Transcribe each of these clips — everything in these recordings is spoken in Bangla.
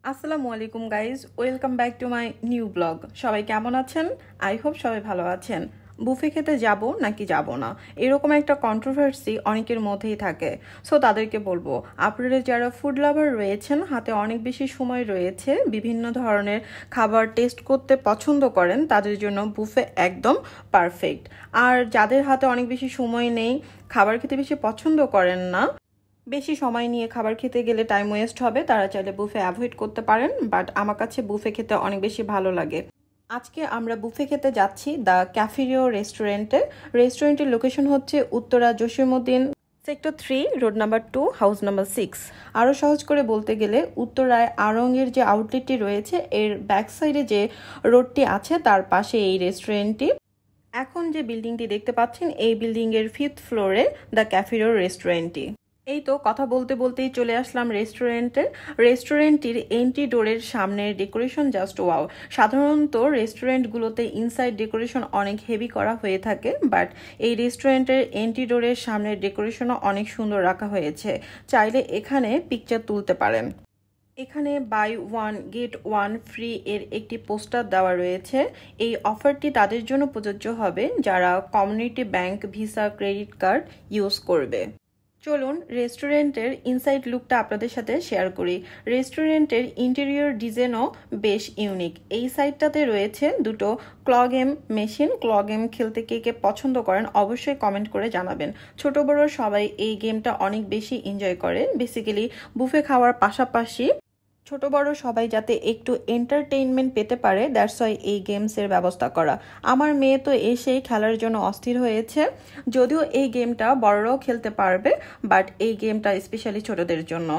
আসসালামু আলাইকুম guys, welcome back to my new blog. সবাই কেমন আছেন? আই হোপ সবাই ভালো আছেন। বুফে খেতে যাব নাকি যাব না, এরকম একটা কন্ট্রোভার্সি অনেকের মধ্যেই থাকে। সো তাদেরকে বলবো, আপনারা যারা ফুড লাভার রয়েছেন, হাতে অনেক বেশি সময় রয়েছে, বিভিন্ন ধরনের খাবার টেস্ট করতে পছন্দ করেন, তাদের জন্য বুফে একদম পারফেক্ট। আর যাদের হাতে অনেক বেশি সময় নেই, খাবার খেতে বেশি পছন্দ করেন না, বেশি সময় নিয়ে খাবার খেতে গেলে টাইম ওয়েস্ট হবে, তারা চাইলে বুফে অ্যাভয়েড করতে পারেন। বাট আমার কাছে বুফে খেতে অনেক বেশি ভালো লাগে। আজকে আমরা বুফে খেতে যাচ্ছি দ্য ক্যাফেরিও রেস্টুরেন্টে। রেস্টুরেন্টের লোকেশন হচ্ছে Uttara Jasimuddin, sector 3, road number 2, house number 6। আরও সহজ করে বলতে গেলে উত্তরায় আড়ংয়ের যে আউটলেটটি রয়েছে, এর ব্যাক সাইডে যে রোডটি আছে তার পাশে এই রেস্টুরেন্টটি। এখন যে বিল্ডিংটি দেখতে পাচ্ছেন, এই বিল্ডিংয়ের 5th ফ্লোরে দ্য ক্যাফেরিও রেস্টুরেন্টটি। এই তো কথা বলতে বলতেই চলে আসলাম রেস্টুরেন্টে। রেস্টুরেন্টটির এন্ট্রি ডোরের সামনের ডেকোরেশন জাস্ট ওয়াও। সাধারণত রেস্টুরেন্টগুলোতে ইনসাইড ডেকোরেশন অনেক হেভি করা হয়ে থাকে, বাট এই রেস্টুরেন্টের এন্ট্রি ডোরের সামনের ডেকোরেশনও অনেক সুন্দর রাখা হয়েছে। চাইলে এখানে পিকচার তুলতে পারেন। এখানে buy one get one free এর একটি পোস্টার দেওয়া রয়েছে। এই অফারটি তাদের জন্য প্রযোজ্য হবে যারা community bank, visa, credit card use করবে। চলুন রেস্টুরেন্টের ইনসাইড লুকটা আপনাদের সাথে শেয়ার করি। রেস্টুরেন্টের ইন্টেরিয়র ডিজাইনও বেশ ইউনিক। এই সাইডটাতে রয়েছে দুটো ক্ল গেম মেশিন। ক্ল গেম খেলতে কে কে পছন্দ করেন অবশ্যই কমেন্ট করে জানাবেন। ছোট বড় সবাই এই গেমটা অনেক বেশি এনজয় করে। বেসিক্যালি বুফে খাওয়ার পাশাপাশি ছোট বড় সবাই যাতে একটু এন্টারটেইনমেন্ট পেতে পারে, দ্যাটস ওয়াই এই গেমসের ব্যবস্থা করা। আমার মেয়ে তো এসেই খেলার জন্য অস্থির হয়েছে। যদিও এই গেমটা বড়রাও খেলতে পারবে, বাট এই গেমটা স্পেশালি ছোটদের জন্য।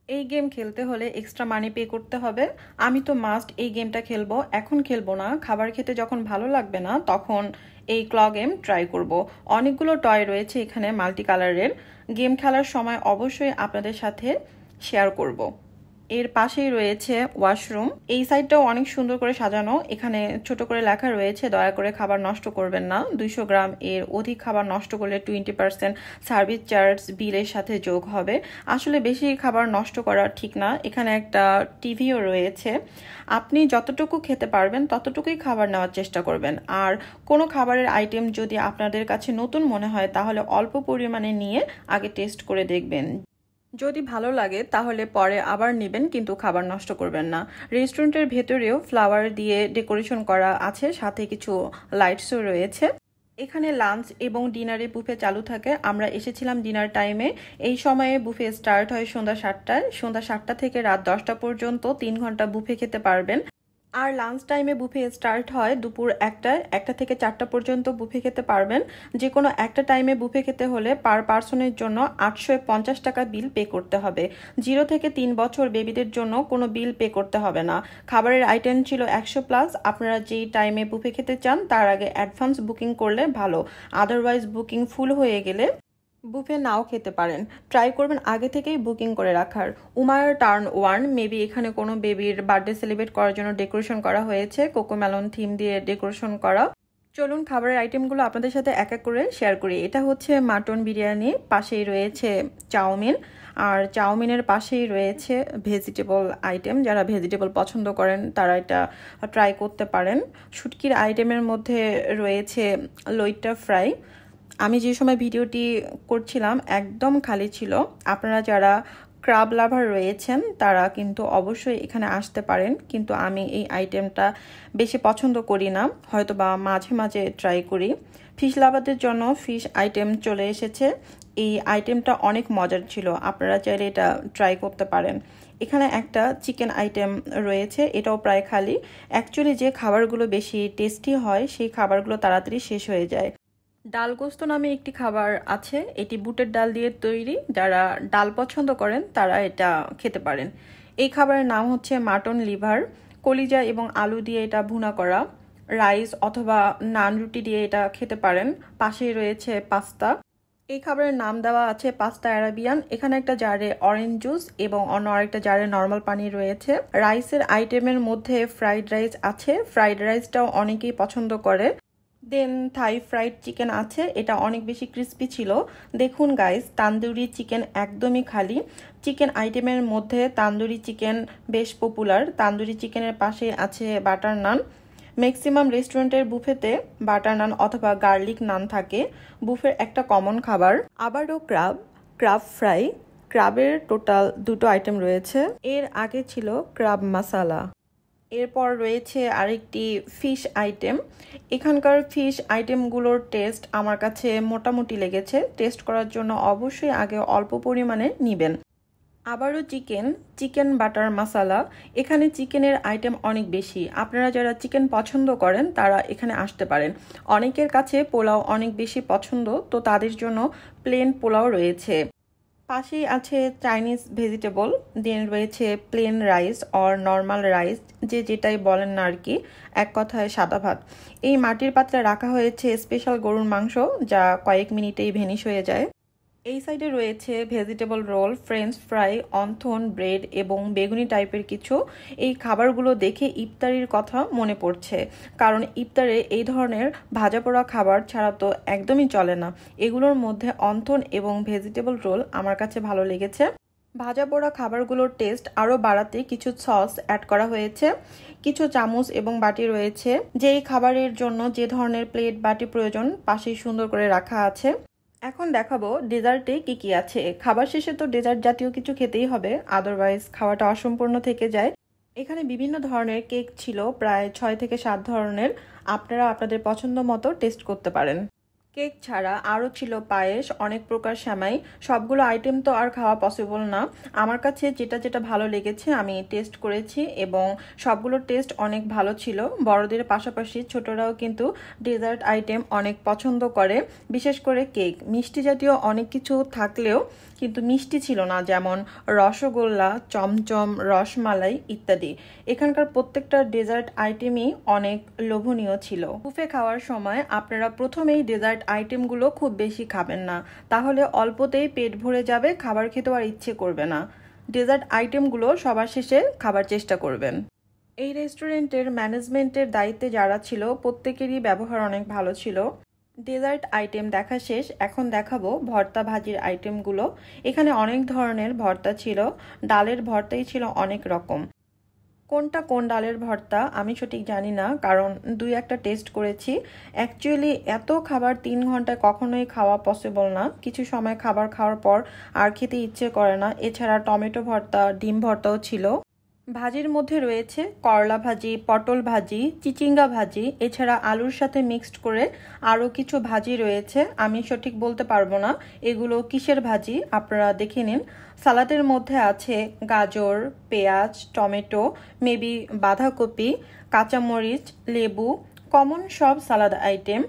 এই গেম খেলতে হলে এক্সট্রা মানি পে করতে হবে। আমি তো মাস্ট এই গেমটা খেলবো, এখন খেলবো না, খাবার খেতে যখন ভালো লাগবে না তখন এই ক্ল গেম ট্রাই করব। অনেকগুলো টয় রয়েছে এখানে মাল্টি কালারের। গেম খেলার সময় অবশ্যই আপনাদের সাথে শেয়ার করব। এর পাশেই রয়েছে ওয়াশরুম। এই সাইডটাও অনেক সুন্দর করে সাজানো। এখানে ছোট করে লেখা রয়েছে, দয়া করে খাবার নষ্ট করবেন না। 200 গ্রাম এর অধিক খাবার নষ্ট করলে 20% সার্ভিস চার্জ বিলের সাথে যোগ হবে। আসলে বেশি খাবার নষ্ট করা ঠিক না। এখানে একটা টিভিও রয়েছে। আপনি যতটুকু খেতে পারবেন ততটুকুই খাবার নেওয়ার চেষ্টা করবেন। আর কোনো খাবারের আইটেম যদি আপনাদের কাছে নতুন মনে হয় তাহলে অল্প পরিমাণে নিয়ে আগে টেস্ট করে দেখবেন। যদি ভালো লাগে তাহলে পরে আবার নেবেন, কিন্তু খাবার নষ্ট করবেন না। রেস্টুরেন্টের ভেতরেও ফ্লাওয়ার দিয়ে ডেকোরেশন করা আছে, সাথে কিছু লাইটসও রয়েছে। এখানে লাঞ্চ এবং ডিনারে বুফে চালু থাকে। আমরা এসেছিলাম ডিনার টাইমে। এই সময়ে বুফে স্টার্ট হয় সন্ধ্যা 7টায়। সন্ধ্যা 7টা থেকে রাত 10টা পর্যন্ত 3 ঘন্টা বুফে খেতে পারবেন। আর লাঞ্চ টাইমে বুফে স্টার্ট হয় দুপুর 1টায়। 1টা থেকে 4টা পর্যন্ত বুফে খেতে পারবেন। যে কোনো একটা টাইমে বুফে খেতে হলে পার পার্সনের জন্য 850 টাকা বিল পে করতে হবে। 0 থেকে 3 বছর বেবিদের জন্য কোনো বিল পে করতে হবে না। খাবারের আইটেম ছিল 100+। আপনারা যেই টাইমে বুফে খেতে চান তার আগে অ্যাডভান্স বুকিং করলে ভালো, আদারওয়াইজ বুকিং ফুল হয়ে গেলে বুফে নাও খেতে পারেন। ট্রাই করবেন আগে থেকেই বুকিং করে রাখার। উমায়ার টার্ন 1 মেবি এখানে কোনো বেবির বার্থডে সেলিব্রেট করার জন্য ডেকোরেশন করা হয়েছে, কোকোমেলন থিম দিয়ে ডেকোরেশন করা। চলুন খাবারের আইটেমগুলো আপনাদের সাথে এক এক করে শেয়ার করি। এটা হচ্ছে মাটন বিরিয়ানি, পাশেই রয়েছে চাউমিন, আর চাউমিনের পাশেই রয়েছে ভেজিটেবল আইটেম। যারা ভেজিটেবল পছন্দ করেন তারা এটা ট্রাই করতে পারেন। শুটকির আইটেমের মধ্যে রয়েছে লইট্টা ফ্রাই। আমি যে সময় ভিডিওটি করছিলাম একদম খালি ছিল। আপনারা যারা ক্রাব লাভার রয়েছেন তারা কিন্তু অবশ্যই এখানে আসতে পারেন, কিন্তু আমি এই আইটেমটা বেশি পছন্দ করি না, হয়তো বা মাঝে মাঝে ট্রাই করি। ফিশ লাভারদের জন্য ফিশ আইটেম চলে এসেছে। এই আইটেমটা অনেক মজার ছিল, আপনারা চাইলে এটা ট্রাই করতে পারেন। এখানে একটা চিকেন আইটেম রয়েছে, এটাও প্রায় খালি। অ্যাকচুয়ালি যে খাবারগুলো বেশি টেস্টি হয় সেই খাবারগুলো তাড়াতাড়ি শেষ হয়ে যায়। ডাল গোস্ত নামে একটি খাবার আছে, এটি বুটের ডাল দিয়ে তৈরি। যারা ডাল পছন্দ করেন তারা এটা খেতে পারেন। এই খাবারের নাম হচ্ছে মাটন লিভার। কলিজা এবং আলু দিয়ে এটা ভুনা করা। রাইস অথবা নান রুটি দিয়ে এটা খেতে পারেন। পাশেই রয়েছে পাস্তা। এই খাবারের নাম দেওয়া আছে পাস্তা অ্যারাবিয়ান। এখানে একটা জারে অরেঞ্জ জুস এবং অন্য আরেকটা জারে নর্মাল পানি রয়েছে। রাইসের আইটেমের মধ্যে ফ্রাইড রাইস আছে, ফ্রাইড রাইসটাও অনেকেই পছন্দ করে। দেন থাই ফ্রাইড চিকেন আছে, এটা অনেক বেশি ক্রিস্পি ছিল। দেখুন গাইস, তান্দুরি চিকেন একদমই খালি। চিকেন আইটেমের মধ্যে তান্দুরি চিকেন বেশ পপুলার। তান্দুরি চিকেনের পাশে আছে বাটার নান। ম্যাক্সিমাম রেস্টুরেন্টের বুফেতে বাটার নান অথবা গার্লিক নান থাকে, বুফের একটা কমন খাবার। আবারও ক্রাব ফ্রাই। ক্রাবের টোটাল 2টো আইটেম রয়েছে। এর আগে ছিল ক্রাব মাসালা। এরপর রয়েছে আরেকটি ফিশ আইটেম। এখানকার ফিশ আইটেমগুলোর টেস্ট আমার কাছে মোটামুটি লেগেছে। টেস্ট করার জন্য অবশ্যই আগে অল্প পরিমাণে নেবেন। আবারও চিকেন বাটার মাসালা। এখানে চিকেনের আইটেম অনেক বেশি। আপনারা যারা চিকেন পছন্দ করেন তারা এখানে আসতে পারেন। অনেকের কাছে পোলাও অনেক বেশি পছন্দ, তো তাদের জন্য প্লেন পোলাও রয়েছে। পাশেই আছে চাইনিজ ভেজিটেবল, দেন রয়েছে plain rice or normal rice, যে যেটাই বলেন না আর কি, এক কথায় সাদা ভাত। এই মাটির পাত্রে রাখা হয়েছে স্পেশাল গরুর মাংস, যা কয়েক মিনিটেই ভেনিশ হয়ে যায়। এই সাইডে রয়েছে vegetable roll, French fry, wonton, bread এবং বেগুনি টাইপের কিছু। এই খাবারগুলো দেখে ইফতারির কথা মনে পড়ছে, কারণ ইফতারে এই ধরনের ভাজা পোড়া খাবার ছাড়া তো একদমই চলে না। এগুলোর মধ্যে অন্থন এবং ভেজিটেবল রোল আমার কাছে ভালো লেগেছে। ভাজা পোড়া খাবারগুলোর টেস্ট আরও বাড়াতে কিছু সস অ্যাড করা হয়েছে। কিছু চামচ এবং বাটি রয়েছে। যেই খাবারের জন্য যে ধরনের প্লেট বাটি প্রয়োজন পাশেই সুন্দর করে রাখা আছে। এখন দেখাবো ডেজার্টে কি কি আছে। খাবার শেষে তো ডেজার্ট জাতীয় কিছু খেতেই হবে, আদারওয়াইজ খাওয়াটা অসম্পূর্ণ থেকে যায়। এখানে বিভিন্ন ধরনের কেক ছিল, প্রায় 6 থেকে 7 ধরনের। আপনারা আপনাদের পছন্দ মতো টেস্ট করতে পারেন। কেক ছাড়া আরও ছিল পায়েস, অনেক প্রকার সেমাই। সবগুলো আইটেম তো আর খাওয়া পসিবল না। আমার কাছে যেটা যেটা ভালো লেগেছে আমি টেস্ট করেছি এবং সবগুলোর টেস্ট অনেক ভালো ছিল। বড়দের পাশাপাশি ছোটরাও কিন্তু ডেজার্ট আইটেম অনেক পছন্দ করে, বিশেষ করে কেক। মিষ্টি জাতীয় অনেক কিছু থাকলেও কিন্তু মিষ্টি ছিল না, যেমন রসগোল্লা, চমচম, রসমালাই ইত্যাদি। এখানকার প্রত্যেকটা ডেজার্ট আইটেমই অনেক লোভনীয় ছিল। বুফে খাওয়ার সময় আপনারা প্রথমেই ডেজার্ট আইটেমগুলো খুব বেশি খাবেন না, তাহলে অল্পতেই পেট ভরে যাবে, খাবার খেতেও আর ইচ্ছে করবে না। ডেজার্ট আইটেমগুলো সবার শেষে খাবার চেষ্টা করবেন। এই রেস্টুরেন্টের ম্যানেজমেন্টের দায়িত্বে যারা ছিল প্রত্যেকেরই ব্যবহার অনেক ভালো ছিল। ডেজার্ট আইটেম দেখা শেষ, এখন দেখাবো ভর্তা ভাজির আইটেমগুলো। এখানে অনেক ধরনের ভর্তা ছিল। ডালের ভর্তাই ছিল অনেক রকম। কোনটা কোন ডালের ভর্তা আমি সঠিক জানি না, কারণ 2-1টা টেস্ট করেছি। অ্যাকচুয়ালি এত খাবার 3 ঘন্টায় কখনোই খাওয়া পসিবল না। কিছু সময় খাবার খাওয়ার পর আর খেতে ইচ্ছে করে না। এছাড়া টমেটো ভর্তা, ডিম ভর্তাও ছিল। ভাজির মধ্যে রয়েছে করলা ভাজি, পটল ভাজি, চিচিঙ্গা ভাজি, এছাড়া আলুর সাথে মিক্সড করে আরও কিছু ভাজি রয়েছে। আমি সঠিক বলতে পারবো না এগুলো কিসের ভাজি, আপনারা দেখে নিন। সালাদের মধ্যে আছে গাজর, পেঁয়াজ, টমেটো, মেবি বাঁধাকপি, কাঁচামরিচ, লেবু, কমন সব সালাদ আইটেম।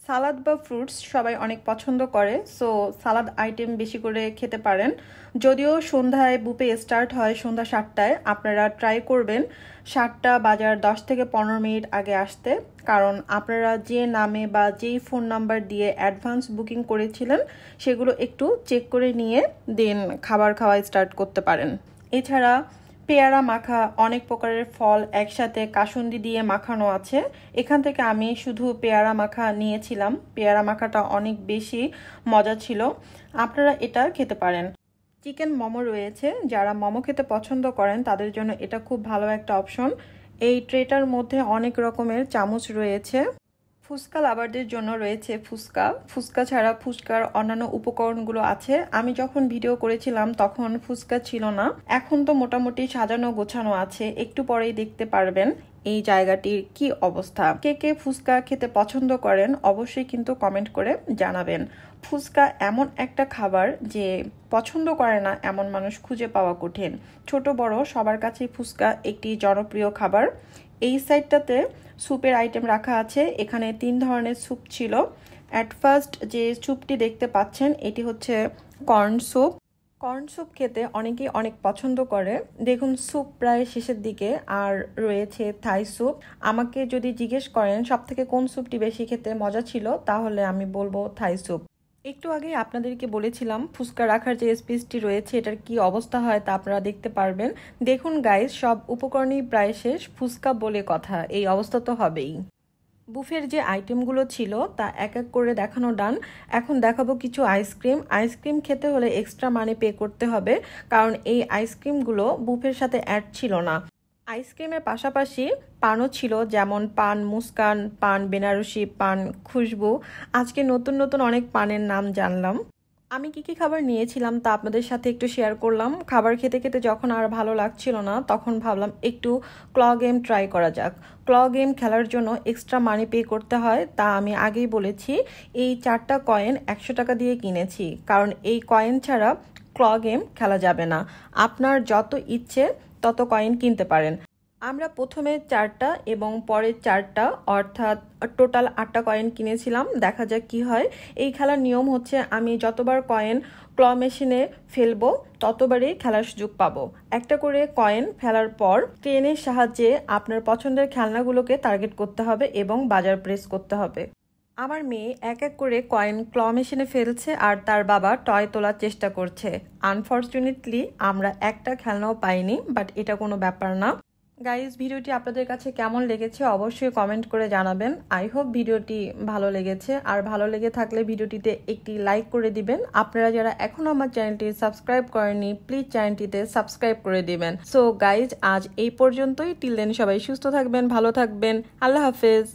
সালাদ বা ফ্রুটস সবাই অনেক পছন্দ করে, সো সালাদ আইটেম বেশি করে খেতে পারেন। যদিও সন্ধ্যায় বুফে স্টার্ট হয় সন্ধ্যা 7টায়, আপনারা ট্রাই করবেন 7টা বাজার 10 থেকে 15 মিনিট আগে আসতে, কারণ আপনারা যে নামে বা যেই ফোন নাম্বার দিয়ে অ্যাডভান্স বুকিং করেছিলেন সেগুলো একটু চেক করে নিয়ে দেন খাবার খাওয়া স্টার্ট করতে পারেন। এছাড়া পেয়ারা মাখা, অনেক প্রকারের ফল একসাথে কাসুন্দি দিয়ে মাখানো আছে। এখান থেকে আমি শুধু পেয়ারা মাখা নিয়েছিলাম। পেয়ারা মাখাটা অনেক বেশি মজা ছিল, আপনারা এটা খেতে পারেন। চিকেন মোমো রয়েছে, যারা মোমো খেতে পছন্দ করেন তাদের জন্য এটা খুব ভালো একটা অপশন। এই ট্রেটার মধ্যে অনেক রকমের চামচ রয়েছে। ফুচকা লাভারদের জন্য রয়েছে ফুচকা ছাড়া ফুচকার অন্যান্য উপকরণগুলো আছে। আমি যখন ভিডিও করেছিলাম তখন ফুচকা ছিল না, এখন তো মোটামুটি সাজানো গোছানো আছে, একটু পরেই দেখতে পারবেন এই জায়গাটির কি অবস্থা। কে কে ফুচকা খেতে পছন্দ করেন অবশ্যই কিন্তু কমেন্ট করে জানাবেন। ফুচকা এমন একটা খাবার যে পছন্দ করে না এমন মানুষ খুঁজে পাওয়া কঠিন। ছোট বড় সবার কাছেই ফুচকা একটি জনপ্রিয় খাবার। এই সাইডটাতে স্যুপের আইটেম রাখা আছে। এখানে 3 ধরনের স্যুপ ছিল। অ্যাট ফার্স্ট যে স্যুপটি দেখতে পাচ্ছেন এটি হচ্ছে কর্ন স্যুপ। কর্ন স্যুপ খেতে অনেকেই অনেক পছন্দ করে। দেখুন স্যুপ প্রায় শেষের দিকে। আর রয়েছে থাই স্যুপ। আমাকে যদি জিজ্ঞেস করেন সবথেকে কোন স্যুপটি বেশি খেতে মজা ছিল, তাহলে আমি বলবো থাই স্যুপ। একটু আগে আপনাদেরকে বলেছিলাম ফুচকা রাখার যে স্পেসটি রয়েছে এটার কি অবস্থা হয় তা আপনারা দেখতে পারবেন। দেখুন গাইস, সব উপকরণই প্রায় শেষ, ফুচকা বলে কথা, এই অবস্থা তো হবেই। বুফের যে আইটেমগুলো ছিল তা এক এক করে দেখানো ডান। এখন দেখাবো কিছু আইসক্রিম। আইসক্রিম খেতে হলে এক্সট্রা মানি পে করতে হবে, কারণ এই আইসক্রিমগুলো বুফের সাথে অ্যাড ছিল না। আইসক্রিমের পাশাপাশি পানও ছিল, যেমন পান মুস্কান, পান বেনারসি, পান খুশবু। আজকে নতুন নতুন অনেক পানের নাম জানলাম। আমি কি কি খাবার নিয়েছিলাম তা আপনাদের সাথে একটু শেয়ার করলাম। খাবার খেতে খেতে যখন আর ভালো লাগছিল না, তখন ভাবলাম একটু ক্ল গেম ট্রাই করা যাক। ক্ল গেম খেলার জন্য এক্সট্রা মানি পে করতে হয়, তা আমি আগেই বলেছি। এই 4টা কয়েন 100 টাকা দিয়ে কিনেছি, কারণ এই কয়েন ছাড়া ক্ল গেম খেলা যাবে না। আপনার যত ইচ্ছে তত কয়েন কিনতে পারেন। আমরা প্রথমে 4টা এবং পরের 4টা, অর্থাৎ টোটাল 8টা কয়েন কিনেছিলাম। দেখা যাক কি হয়। এই খেলার নিয়ম হচ্ছে আমি যতবার কয়েন ক্ল মেশিনে ফেলবো ততবারই খেলার সুযোগ পাবো। একটা করে কয়েন ফেলার পর ট্রেনের সাহায্যে আপনার পছন্দের খেলনাগুলোকে টার্গেট করতে হবে এবং বাজার প্রেস করতে হবে। আমার মেয়ে এক এক করে কয়েন ক্ল মেশিনে ফেলছে আর তার বাবা টয় তোলার চেষ্টা করছে। আনফর্চুনেটলি আমরা একটা খেলনাও পাইনি, বাট এটা কোনো ব্যাপার না। গাইজ, ভিডিওটি আপনাদের কাছে কেমন লেগেছে অবশ্যই কমেন্ট করে জানাবেন। আই হোপ ভিডিওটি ভালো লেগেছে, আর ভালো লেগে থাকলে ভিডিওটিতে একটি লাইক করে দিবেন। আপনারা যারা এখনো আমার চ্যানেলটি সাবস্ক্রাইব করেননি, প্লিজ চ্যানেলটিতে সাবস্ক্রাইব করে দিবেন। সো গাইজ, আজ এই পর্যন্তই। টিল দেন সবাই সুস্থ থাকবেন, ভালো থাকবেন। আল্লাহ হাফেজ।